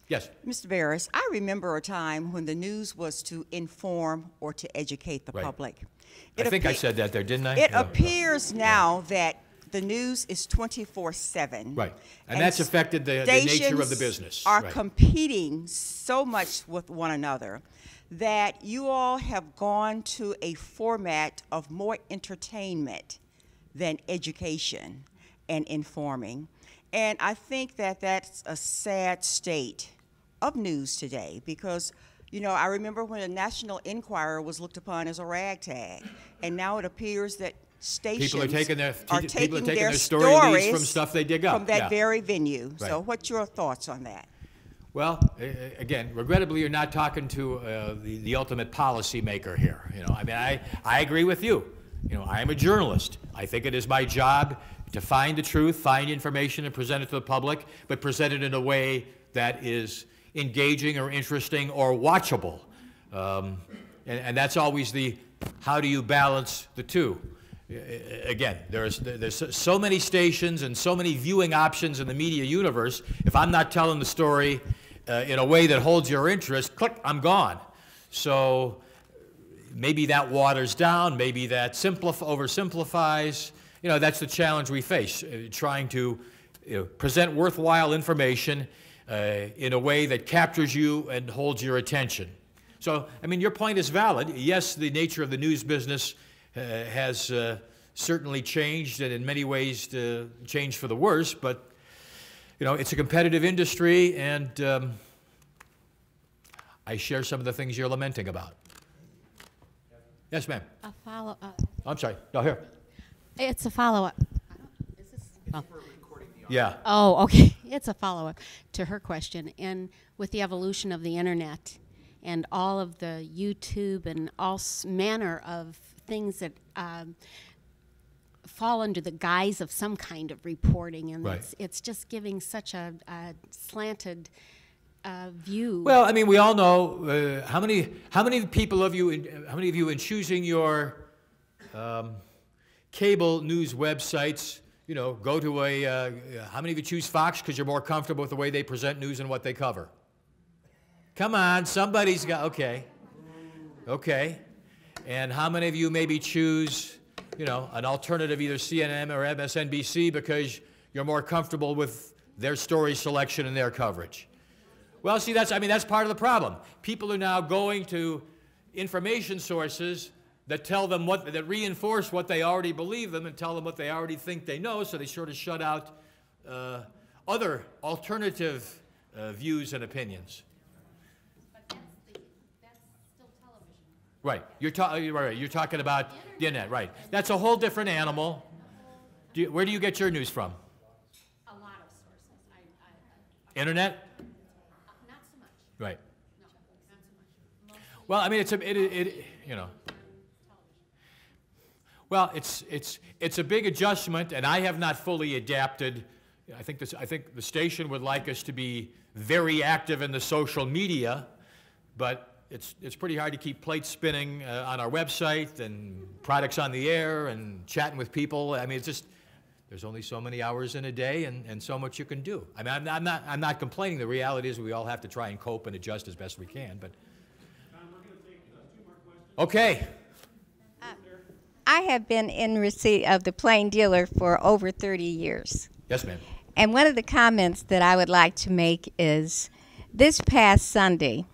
Yes. Mr. Barris, I remember a time when the news was to inform or to educate the Right. public. I think I said that there, didn't I? It Yeah. appears now that the news is 24/7. Right. And that's affected the nature of the business. Are Right. competing so much with one another that you all have gone to a format of more entertainment than education and informing. And I think that that's a sad state of news today because, you know, I remember when the National Enquirer was looked upon as a ragtag, and now it appears that stations People are taking their their story leads from stuff they dig up. from that Yeah. very venue. Right. So what's your thoughts on that? Well, again, regrettably, you're not talking to the ultimate policymaker here. You know, I mean, I agree with you. You know, I am a journalist. I think it is my job to find the truth, find information, and present it to the public, but present it in a way that is engaging or interesting or watchable. And that's always how do you balance the two? Again, there's so many stations and so many viewing options in the media universe. If I'm not telling the story in a way that holds your interest, click, I'm gone. So maybe that waters down, maybe that oversimplifies. You know, that's the challenge we face, trying to present worthwhile information in a way that captures you and holds your attention. So, I mean, your point is valid. Yes, the nature of the news business has certainly changed, and in many ways changed for the worse, but, you know, it's a competitive industry, and I share some of the things you're lamenting about. Yes, ma'am. A follow-up. I'm sorry. No, here. It's a follow-up. Yeah. Oh, okay. It's a follow-up to her question. And with the evolution of the internet and all of the YouTube and all manner of things that fall under the guise of some kind of reporting, and Right. it's just giving such a slanted view. Well, I mean, we all know how many people of you in choosing your cable news websites, you know, go to how many of you choose Fox because you're more comfortable with the way they present news and what they cover? Come on, somebody's got, okay. And how many of you maybe choose, you know, an alternative, either CNN or MSNBC, because you're more comfortable with their story selection and their coverage? Well, see, that's part of the problem. People are now going to information sources that tell them that reinforce what they already believe them and tell them what they already think they know, so they sort of shut out other alternative views and opinions. But that's still television. Right. You're talking about the internet, right? That's a whole different animal. Where do you get your news from? A lot of sources. Internet? Not so much. Right. No, not so much. Well, I mean, you know. Well, it's a big adjustment, and I have not fully adapted. I think the station would like us to be very active in the social media, but it's pretty hard to keep plates spinning on our website and products on the air and chatting with people. I mean, it's just there's only so many hours in a day and so much you can do. I mean, I'm not complaining. The reality is we all have to try and cope and adjust as best we can. But We're going to take 2 more questions. okay. I have been in receipt of the Plain Dealer for over 30 years. Yes, ma'am. And one of the comments that I would like to make is this past Sunday,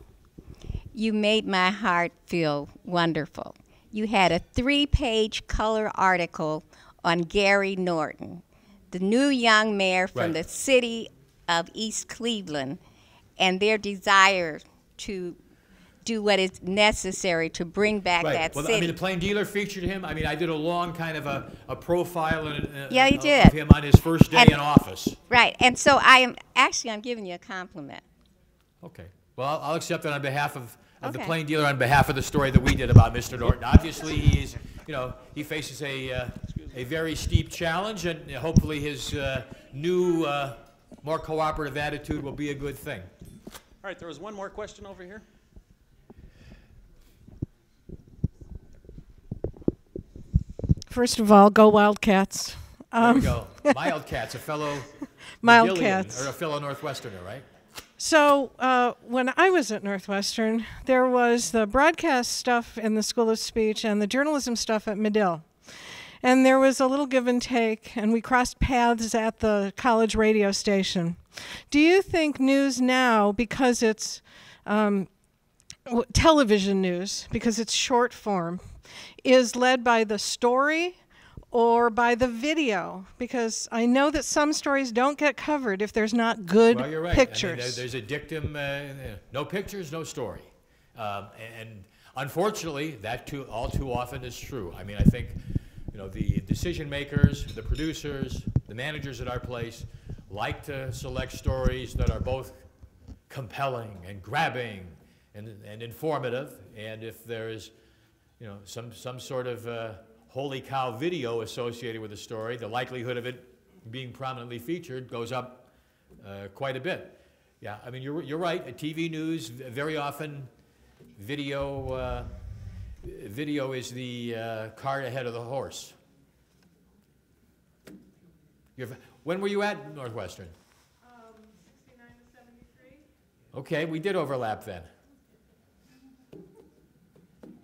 you made my heart feel wonderful. You had a 3-page color article on Gary Norton, the new young mayor from Right. the city of East Cleveland, and their desire to do what is necessary to bring back that Well, city. I mean, the Plain Dealer featured him. I mean, I did a long kind of a profile Yeah, you of did. him on his first day And- in office. Right, and so I'm giving you a compliment. Okay. Well, I'll accept it on behalf of the Okay. Plain Dealer, on behalf of the story that we did about Mr. Norton. Obviously, he faces a very steep challenge, and hopefully his new, more cooperative attitude will be a good thing. All right, there was one more question over here. First of all, go Wildcats. There we go. Wildcats, a fellow Wildcats. McGillian, or a fellow Northwesterner, right? So when I was at Northwestern, there was the broadcast stuff in the School of Speech and the journalism stuff at Medill. And there was a little give and take, and we crossed paths at the college radio station. Do you think News Now, because it's television news, because it's short form, is led by the story or by the video? Because I know that some stories don't get covered if there's not good Well, you're right. pictures. I mean, there's a dictum, no pictures, no story. And unfortunately, that all too often is true. I mean, I think, you know, the decision makers, the producers, the managers at our place like to select stories that are both compelling and grabbing and informative. And if there's, you know, some sort of holy cow video associated with a story, the likelihood of it being prominently featured goes up quite a bit. Yeah, I mean, you're right. At TV news, very often, video is the cart ahead of the horse. When were you at Northwestern? 69 to 73. Okay, we did overlap then.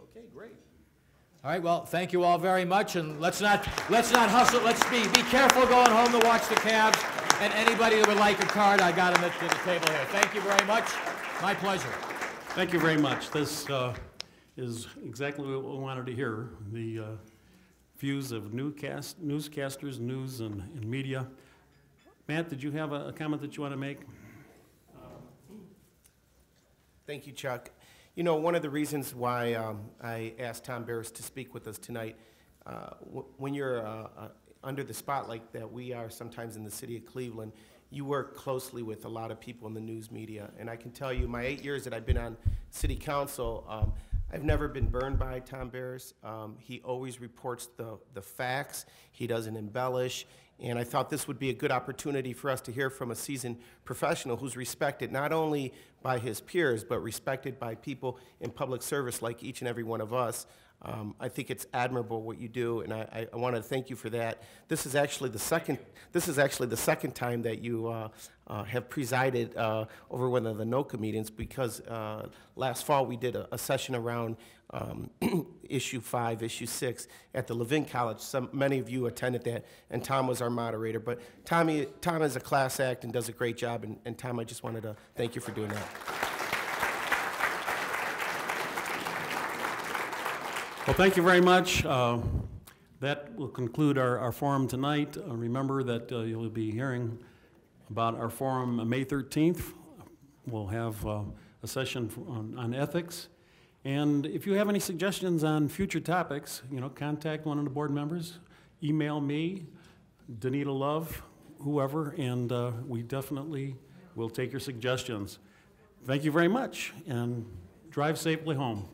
Okay, great. All right, well, thank you all very much, and let's not hustle. Let's be careful going home to watch the Cavs. And anybody that would like a card, I got them at the table here. Thank you very much. My pleasure. Thank you very much. This is exactly what we wanted to hear, the views of newscasters, news, and media. Matt, did you have a comment that you want to make? Thank you, Chuck. You know, one of the reasons why I asked Tom Barris to speak with us tonight, when you're under the spotlight that we are sometimes in the city of Cleveland, you work closely with a lot of people in the news media. And I can tell you, my 8 years that I've been on city council, I've never been burned by Tom Barris. He always reports the facts. He doesn't embellish. And I thought this would be a good opportunity for us to hear from a seasoned professional who's respected not only by his peers, but respected by people in public service like each and every one of us. I think it's admirable what you do, and I want to thank you for that. This is actually the second time that you have presided over one of the NOCCA meetings, because last fall we did a session around issue 5, issue 6 at the Levin College. Many of you attended that, and Tom was our moderator. But Tom is a class act and does a great job, and Tom, I just wanted to thank you for doing that. Well, thank you very much. That will conclude our forum tonight. Remember that you'll be hearing about our forum on May 13th. We'll have a session on ethics. And if you have any suggestions on future topics, you know, contact one of the board members, email me, Danita Love, whoever, and we definitely will take your suggestions. Thank you very much, and drive safely home.